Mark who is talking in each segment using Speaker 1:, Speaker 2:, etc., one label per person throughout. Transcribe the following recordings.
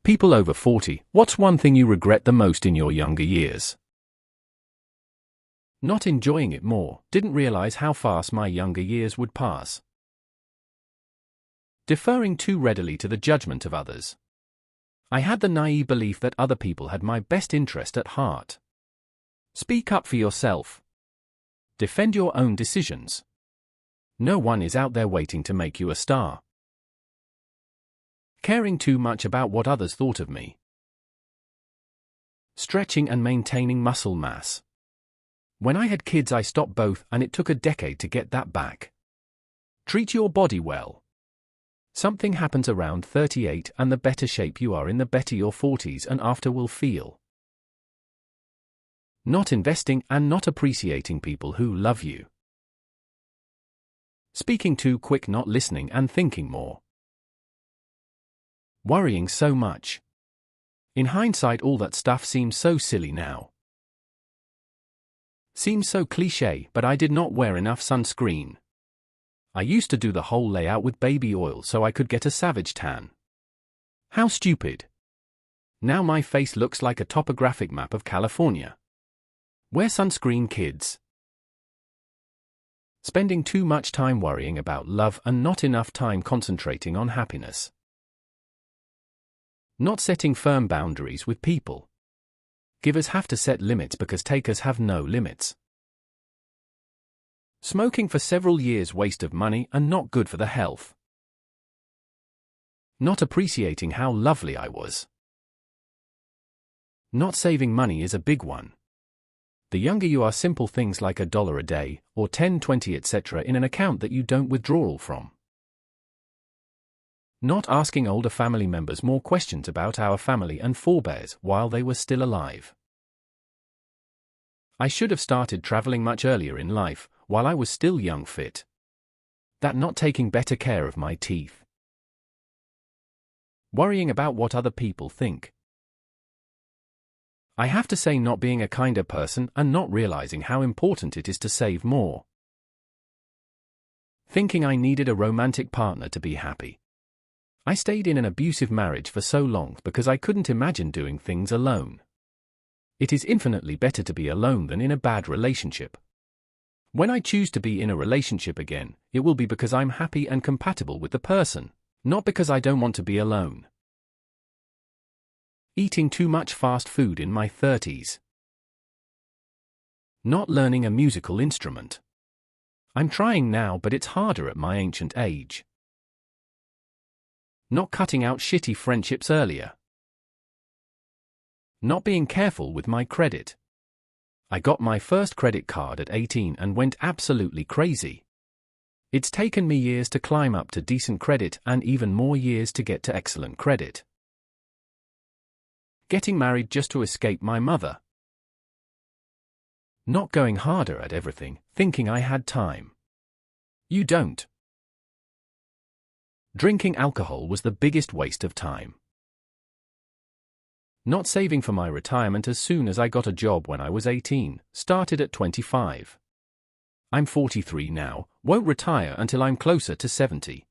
Speaker 1: People over 40, what's one thing you regret the most in your younger years? Not enjoying it more, didn't realize how fast my younger years would pass. Deferring too readily to the judgment of others. I had the naive belief that other people had my best interest at heart. Speak up for yourself. Defend your own decisions. No one is out there waiting to make you a star. Caring too much about what others thought of me. Stretching and maintaining muscle mass. When I had kids I stopped both and it took a decade to get that back. Treat your body well. Something happens around 38 and the better shape you are in the better your 40s and after will feel. Not investing and not appreciating people who love you. Speaking too quick, not listening and thinking more. Worrying so much. In hindsight all that stuff seems so silly now. Seems so cliché, but I did not wear enough sunscreen. I used to do the whole layout with baby oil so I could get a savage tan. How stupid. Now my face looks like a topographic map of California. Wear sunscreen, kids. Spending too much time worrying about love and not enough time concentrating on happiness. Not setting firm boundaries with people. Givers have to set limits because takers have no limits. Smoking for several years, waste of money and not good for the health. Not appreciating how lovely I was. Not saving money is a big one. The younger you are, simple things like $1 a day, or 10, 20, etc. in an account that you don't withdraw from. Not asking older family members more questions about our family and forebears while they were still alive. I should have started traveling much earlier in life, while I was still young, fit. That not taking better care of my teeth. Worrying about what other people think. I have to say, not being a kinder person and not realizing how important it is to save more. Thinking I needed a romantic partner to be happy. I stayed in an abusive marriage for so long because I couldn't imagine doing things alone. It is infinitely better to be alone than in a bad relationship. When I choose to be in a relationship again, it will be because I'm happy and compatible with the person, not because I don't want to be alone. Eating too much fast food in my 30s. Not learning a musical instrument. I'm trying now, but it's harder at my ancient age. Not cutting out shitty friendships earlier. Not being careful with my credit. I got my first credit card at 18 and went absolutely crazy. It's taken me years to climb up to decent credit and even more years to get to excellent credit. Getting married just to escape my mother. Not going harder at everything, thinking I had time. You don't. Drinking alcohol was the biggest waste of time. Not saving for my retirement as soon as I got a job when I was 18, started at 25. I'm 43 now, won't retire until I'm closer to 70.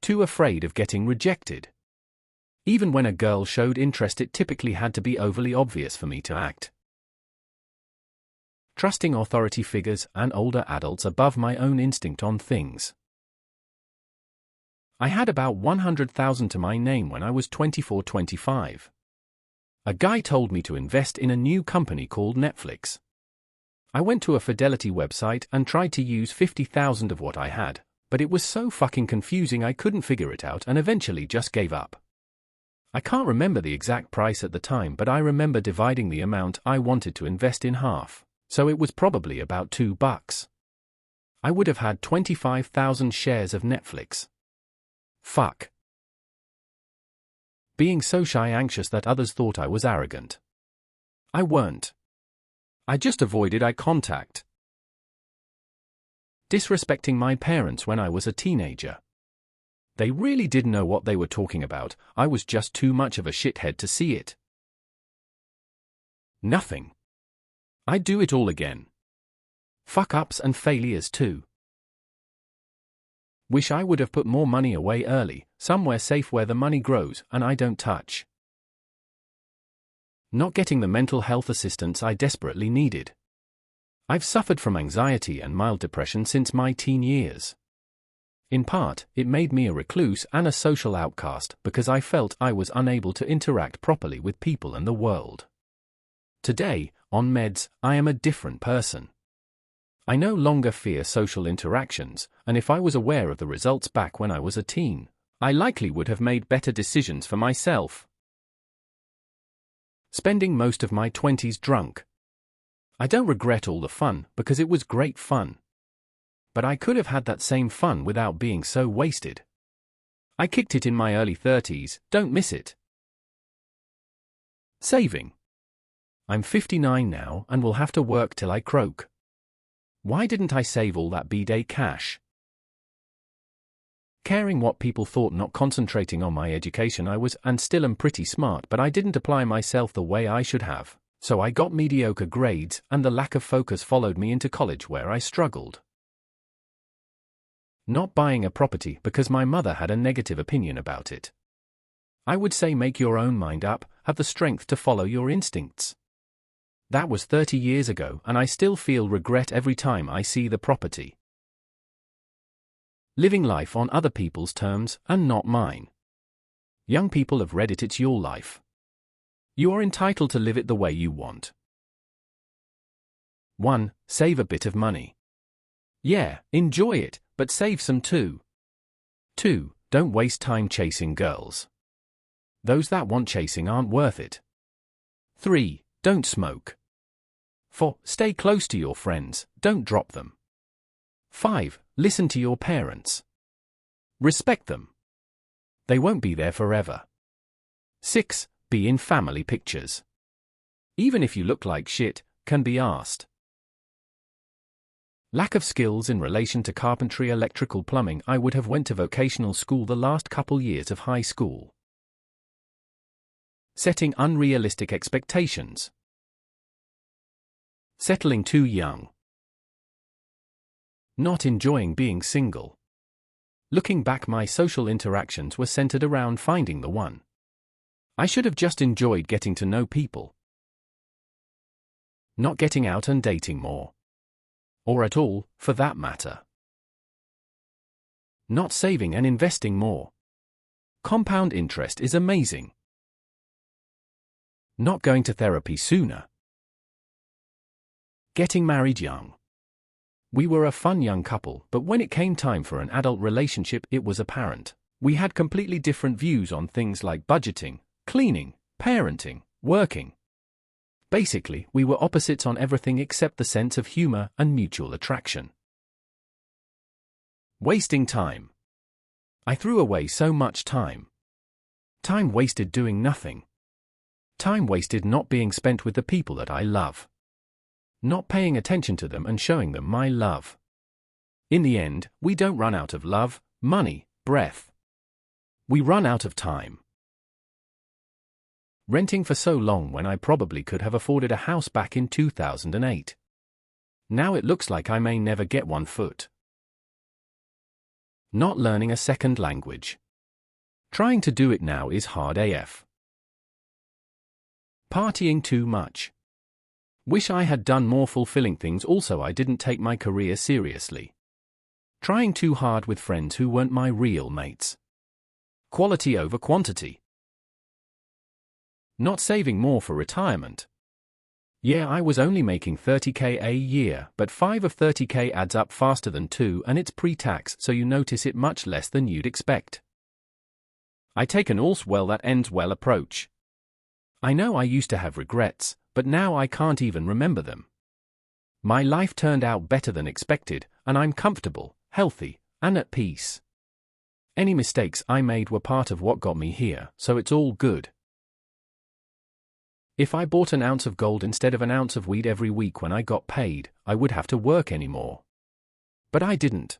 Speaker 1: Too afraid of getting rejected. Even when a girl showed interest, it typically had to be overly obvious for me to act. Trusting authority figures and older adults above my own instinct on things. I had about 100,000 to my name when I was 24-25. A guy told me to invest in a new company called Netflix. I went to a Fidelity website and tried to use 50,000 of what I had, but it was so fucking confusing I couldn't figure it out and eventually just gave up. I can't remember the exact price at the time, but I remember dividing the amount I wanted to invest in half, so it was probably about $2. I would have had 25,000 shares of Netflix. Fuck. Being so shy, anxious that others thought I was arrogant. I weren't. I just avoided eye contact. Disrespecting my parents when I was a teenager. They really didn't know what they were talking about, I was just too much of a shithead to see it. Nothing. I'd do it all again. Fuck-ups and failures too. Wish I would have put more money away early, somewhere safe where the money grows and I don't touch. Not getting the mental health assistance I desperately needed. I've suffered from anxiety and mild depression since my teen years. In part, it made me a recluse and a social outcast because I felt I was unable to interact properly with people and the world. Today, on meds, I am a different person. I no longer fear social interactions, and if I was aware of the results back when I was a teen, I likely would have made better decisions for myself. Spending most of my 20s drunk. I don't regret all the fun because it was great fun. But I could have had that same fun without being so wasted. I kicked it in my early 30s, don't miss it. Saving. I'm 59 now and will have to work till I croak. Why didn't I save all that B-Day cash? Caring what people thought, not concentrating on my education. I was and still am pretty smart, but I didn't apply myself the way I should have, so I got mediocre grades and the lack of focus followed me into college where I struggled. Not buying a property because my mother had a negative opinion about it. I would say make your own mind up, have the strength to follow your instincts. That was 30 years ago and I still feel regret every time I see the property. Living life on other people's terms and not mine. Young people have read it, it's your life. You are entitled to live it the way you want. 1. Save a bit of money. Yeah, enjoy it, but save some too. 2. Don't waste time chasing girls. Those that want chasing aren't worth it. 3. Don't smoke. 4. Stay close to your friends, don't drop them. 5. Listen to your parents. Respect them. They won't be there forever. 6. Be in family pictures. Even if you look like shit, can be asked. Lack of skills in relation to carpentry, electrical, plumbing. I would have went to vocational school the last couple years of high school. Setting unrealistic expectations. Settling too young. Not enjoying being single. Looking back, my social interactions were centered around finding the one. I should have just enjoyed getting to know people. Not getting out and dating more. Or at all, for that matter. Not saving and investing more. Compound interest is amazing. Not going to therapy sooner. Getting married young. We were a fun young couple, but when it came time for an adult relationship, it was apparent. We had completely different views on things like budgeting, cleaning, parenting, working. Basically, we were opposites on everything except the sense of humor and mutual attraction. Wasting time. I threw away so much time. Time wasted doing nothing. Time wasted not being spent with the people that I love. Not paying attention to them and showing them my love. In the end, we don't run out of love, money, breath. We run out of time. Renting for so long when I probably could have afforded a house back in 2008. Now it looks like I may never get one foot. Not learning a second language. Trying to do it now is hard AF. Partying too much. Wish I had done more fulfilling things. Also, I didn't take my career seriously. Trying too hard with friends who weren't my real mates. Quality over quantity. Not saving more for retirement. Yeah, I was only making 30k a year, but 5 of 30k adds up faster than 2 and it's pre-tax, so you notice it much less than you'd expect. I take an all's well that ends well approach. I know I used to have regrets, but now I can't even remember them. My life turned out better than expected, and I'm comfortable, healthy, and at peace. Any mistakes I made were part of what got me here, so it's all good. If I bought an ounce of gold instead of an ounce of weed every week when I got paid, I would have to work anymore. But I didn't.